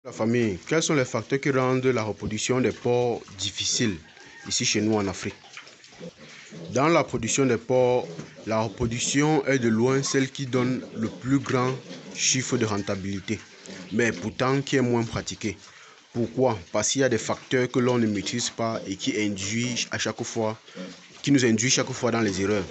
La famille, quels sont les facteurs qui rendent la reproduction des porcs difficile ici chez nous en Afrique? Dans la production des porcs, la reproduction est de loin celle qui donne le plus grand chiffre de rentabilité, mais pourtant qui est moins pratiquée. Pourquoi? Parce qu'il y a des facteurs que l'on ne maîtrise pas et qui nous induisent chaque fois dans les erreurs.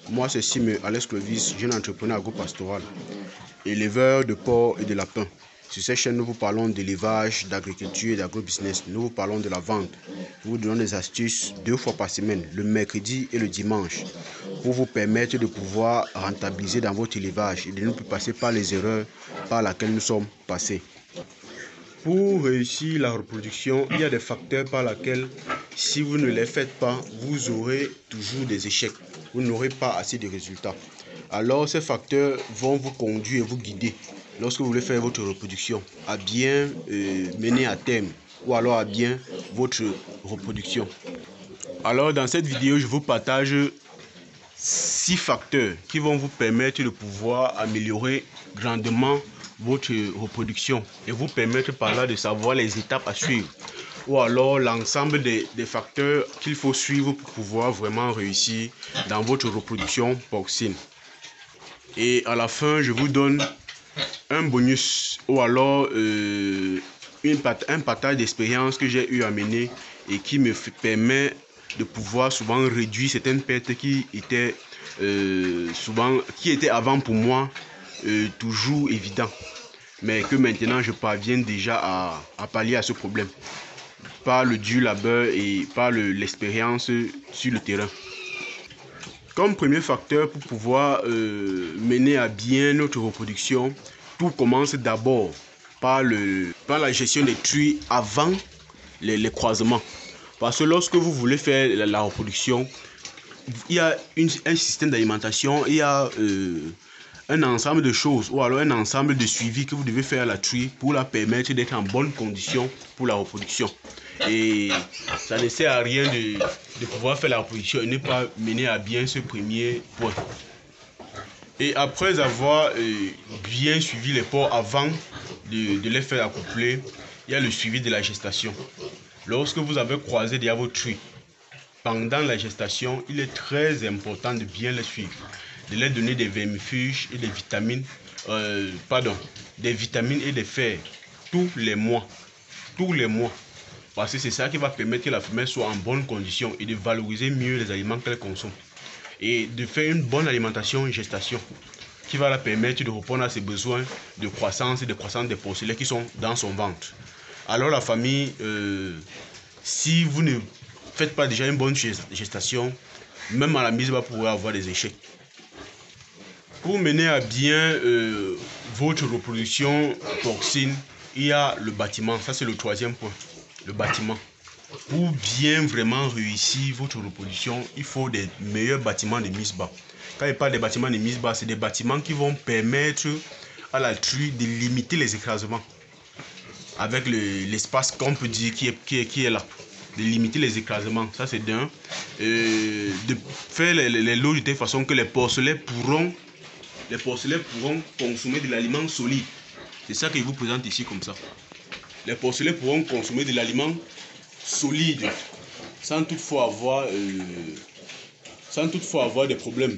Moi, c'est Sime Alex Clovis, jeune entrepreneur agropastoral, éleveur de porcs et de lapins. Sur cette chaîne, nous vous parlons d'élevage, d'agriculture et d'agrobusiness. Nous vous parlons de la vente. Nous vous donnons des astuces 2 fois par semaine, le mercredi et le dimanche, pour vous permettre de pouvoir rentabiliser dans votre élevage et de ne plus passer par les erreurs par lesquelles nous sommes passés. Pour réussir la reproduction, il y a des facteurs par lesquels, si vous ne les faites pas, vous aurez toujours des échecs. Vous n'aurez pas assez de résultats. Alors, ces facteurs vont vous conduire et vous guider lorsque vous voulez faire votre reproduction à bien mener à terme ou alors à bien votre reproduction. Alors, dans cette vidéo, je vous partage 6 facteurs qui vont vous permettre de pouvoir améliorer grandement votre reproduction et vous permettre par là de savoir les étapes à suivre ou alors l'ensemble des facteurs qu'il faut suivre pour pouvoir vraiment réussir dans votre reproduction porcine. Et à la fin, je vous donne un bonus ou alors un partage d'expérience que j'ai eu à mener et qui me permet de pouvoir souvent réduire certaines pertes qui étaient avant pour moi toujours évident, mais que maintenant je parviens déjà à pallier à ce problème par le dur labeur et par l'expérience sur le terrain. Comme premier facteur pour pouvoir mener à bien notre reproduction, tout commence d'abord par la gestion des truies avant les croisements. Parce que lorsque vous voulez faire la reproduction, il y a un système d'alimentation, il y a un ensemble de choses ou alors un ensemble de suivi que vous devez faire à la truie pour la permettre d'être en bonne condition pour la reproduction. Et ça ne sert à rien de pouvoir faire la reproduction et ne pas mener à bien ce premier point. Et après avoir bien suivi les porcs avant de les faire accoupler, il y a le suivi de la gestation. Lorsque vous avez croisé déjà vos truies, pendant la gestation, il est très important de bien les suivre, de leur donner des vermifuges et des vitamines, et des fer tous les mois. Parce que c'est ça qui va permettre que la femelle soit en bonne condition et de valoriser mieux les aliments qu'elle consomme. Et de faire une bonne alimentation en gestation qui va la permettre de répondre à ses besoins de croissance et de croissance des porcelets qui sont dans son ventre. Alors la famille, si vous ne faites pas déjà une bonne gestation, même à la mise bas, vous pourrez avoir des échecs. Pour mener à bien votre reproduction porcine, il y a le bâtiment. Ça, c'est le troisième point. Le bâtiment. Pour bien vraiment réussir votre reproduction, il faut des meilleurs bâtiments de mise bas. Quand je parle des bâtiments de mise bas, c'est des bâtiments qui vont permettre à la truie de limiter les écrasements. Avec l'espace qu'on peut dire qui est là. De limiter les écrasements, ça c'est d'un. De faire les lots de telle façon que les porcelets pourront consommer de l'aliment solide. C'est ça que je vous présente ici comme ça. Les porcelets pourront consommer de l'aliment solide sans toutefois avoir des problèmes.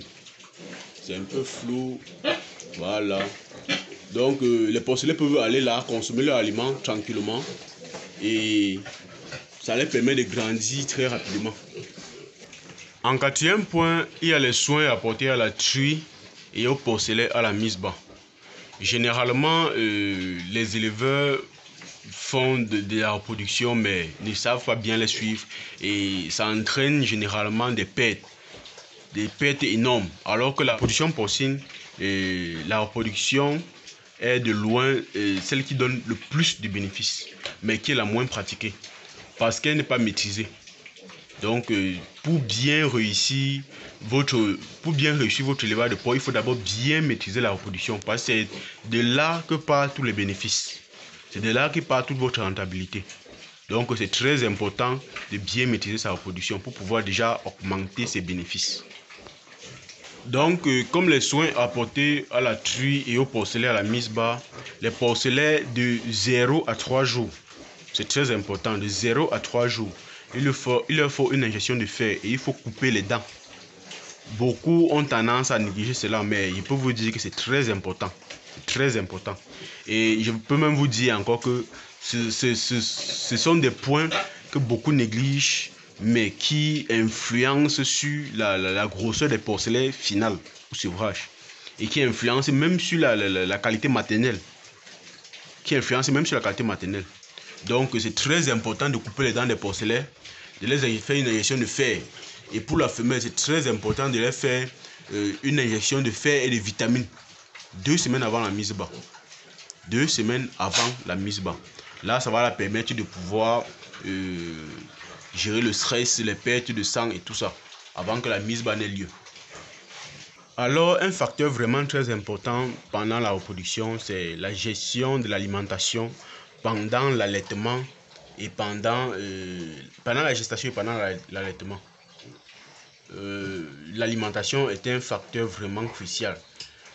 C'est un peu flou. Voilà. Donc les porcelets peuvent aller là, consommer leur aliment tranquillement et ça leur permet de grandir très rapidement. En quatrième point, il y a les soins apportés à la truie et au porcelet à la mise bas. Généralement, les éleveurs font de la reproduction mais ne savent pas bien les suivre et ça entraîne généralement des pertes énormes. Alors que la production porcine, la reproduction est de loin celle qui donne le plus de bénéfices, mais qui est la moins pratiquée, parce qu'elle n'est pas maîtrisée. Donc, pour bien réussir votre élevage de porc, il faut d'abord bien maîtriser la reproduction, parce que c'est de là que partent tous les bénéfices. C'est de là que part toute votre rentabilité. Donc, c'est très important de bien maîtriser sa reproduction pour pouvoir déjà augmenter ses bénéfices. Donc, comme les soins apportés à la truie et au porcelet à la mise bas, les porcelets de 0 à 3 jours, c'est très important, de 0 à 3 jours, il leur faut une injection de fer et il faut couper les dents. Beaucoup ont tendance à négliger cela, mais je peux vous dire que c'est très important. C'est très important. Et je peux même vous dire encore que ce sont des points que beaucoup négligent, mais qui influencent sur la grosseur des porcelets finales au sevrage. Et qui influencent même sur la qualité maternelle. Donc c'est très important de couper les dents des porcelets, de les faire une injection de fer. Et pour la femelle, c'est très important de leur faire une injection de fer et de vitamines 2 semaines avant la mise bas. 2 semaines avant la mise bas. Là, ça va la permettre de pouvoir gérer le stress, les pertes de sang et tout ça, avant que la mise bas n'ait lieu. Alors, un facteur vraiment très important pendant la reproduction, c'est la gestion de l'alimentation pendant l'allaitement et pendant la gestation et pendant l'allaitement. L'alimentation est un facteur vraiment crucial.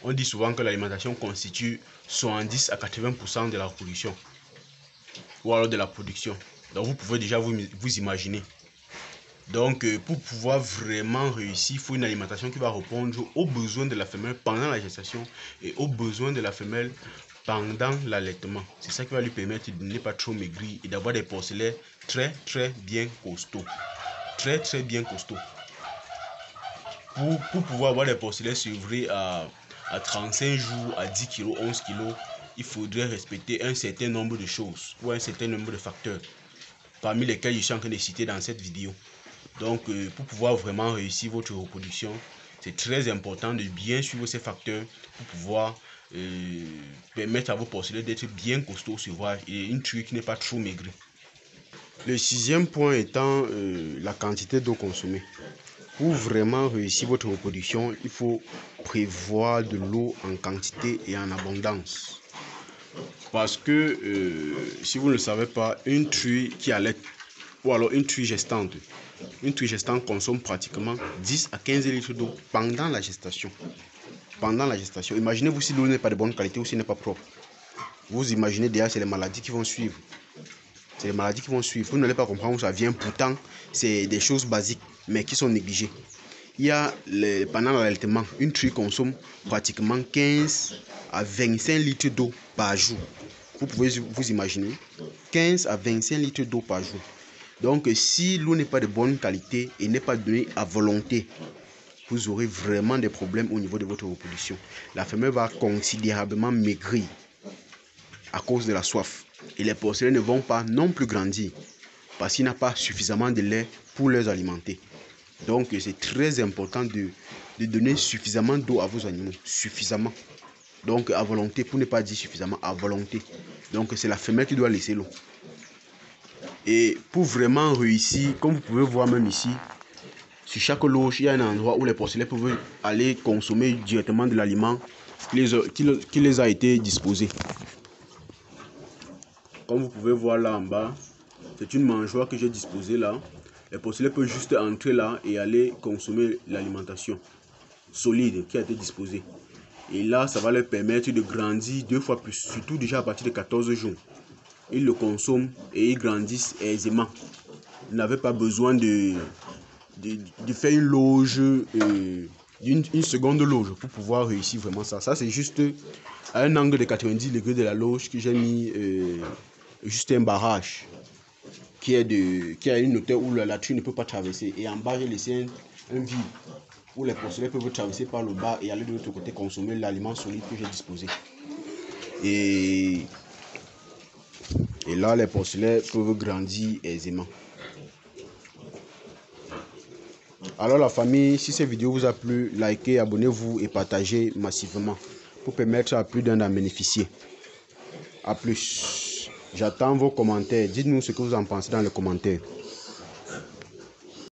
On dit souvent que l'alimentation constitue 70 à 80% de la reproduction ou alors de la production. Donc vous pouvez déjà vous imaginer. Donc pour pouvoir vraiment réussir, il faut une alimentation qui va répondre aux besoins de la femelle pendant la gestation et aux besoins de la femelle pendant l'allaitement. C'est ça qui va lui permettre de ne pas trop maigrir et d'avoir des porcelets très bien costauds. Très bien costauds. Pour pouvoir avoir des porcelets sevrés à 35 jours, à 10 kg, 11 kg, il faudrait respecter un certain nombre de choses ou un certain nombre de facteurs, parmi lesquels je suis en train de citer dans cette vidéo. Donc, pour pouvoir vraiment réussir votre reproduction, c'est très important de bien suivre ces facteurs pour pouvoir permettre à vos porcelets d'être bien costauds au sevrage et une truie qui n'est pas trop maigrie. Le 6e point étant la quantité d'eau consommée. Pour vraiment réussir votre reproduction, il faut prévoir de l'eau en quantité et en abondance. Parce que si vous ne le savez pas, une truie qui allait, ou alors une truie gestante consomme pratiquement 10 à 15 litres d'eau pendant la gestation. Imaginez-vous si l'eau n'est pas de bonne qualité ou si elle n'est pas propre. Vous imaginez déjà, c'est les maladies qui vont suivre. Vous n'allez pas comprendre où ça vient. Pourtant, c'est des choses basiques, mais qui sont négligées. Il y a, pendant l'allaitement, une truie consomme pratiquement 15 à 25 litres d'eau par jour. Vous pouvez vous imaginer, 15 à 25 litres d'eau par jour. Donc, si l'eau n'est pas de bonne qualité et n'est pas donnée à volonté, vous aurez vraiment des problèmes au niveau de votre reproduction. La femelle va considérablement maigrir à cause de la soif. Et les porcelets ne vont pas non plus grandir parce qu'il n'y a pas suffisamment de lait pour les alimenter. Donc, c'est très important de donner suffisamment d'eau à vos animaux. Suffisamment. Donc, à volonté, pour ne pas dire suffisamment, à volonté. Donc, c'est la femelle qui doit laisser l'eau. Et pour vraiment réussir, comme vous pouvez voir même ici, sur chaque loge, il y a un endroit où les porcelets peuvent aller consommer directement de l'aliment qui les a été disposé. Comme vous pouvez voir là en bas, c'est une mangeoire que j'ai disposée là. Les porcelets peuvent juste entrer là et aller consommer l'alimentation solide qui a été disposée. Et là, ça va leur permettre de grandir 2 fois plus, surtout déjà à partir de 14 jours. Ils le consomment et ils grandissent aisément. Vous n'avez pas besoin de faire une loge, une seconde loge pour pouvoir réussir vraiment ça. Ça, c'est juste à un angle de 90 degrés de la loge que j'ai mis juste un barrage qui a une hauteur où la truie ne peut pas traverser. Et en bas, j'ai laissé un vide où les porcelets peuvent traverser par le bas et aller de l'autre côté consommer l'aliment solide que j'ai disposé. Et là, les porcelets peuvent grandir aisément. Alors la famille, si cette vidéo vous a plu, likez, abonnez-vous et partagez massivement. pour permettre à plus d'un d'en bénéficier. A plus. J'attends vos commentaires. Dites-nous ce que vous en pensez dans les commentaires.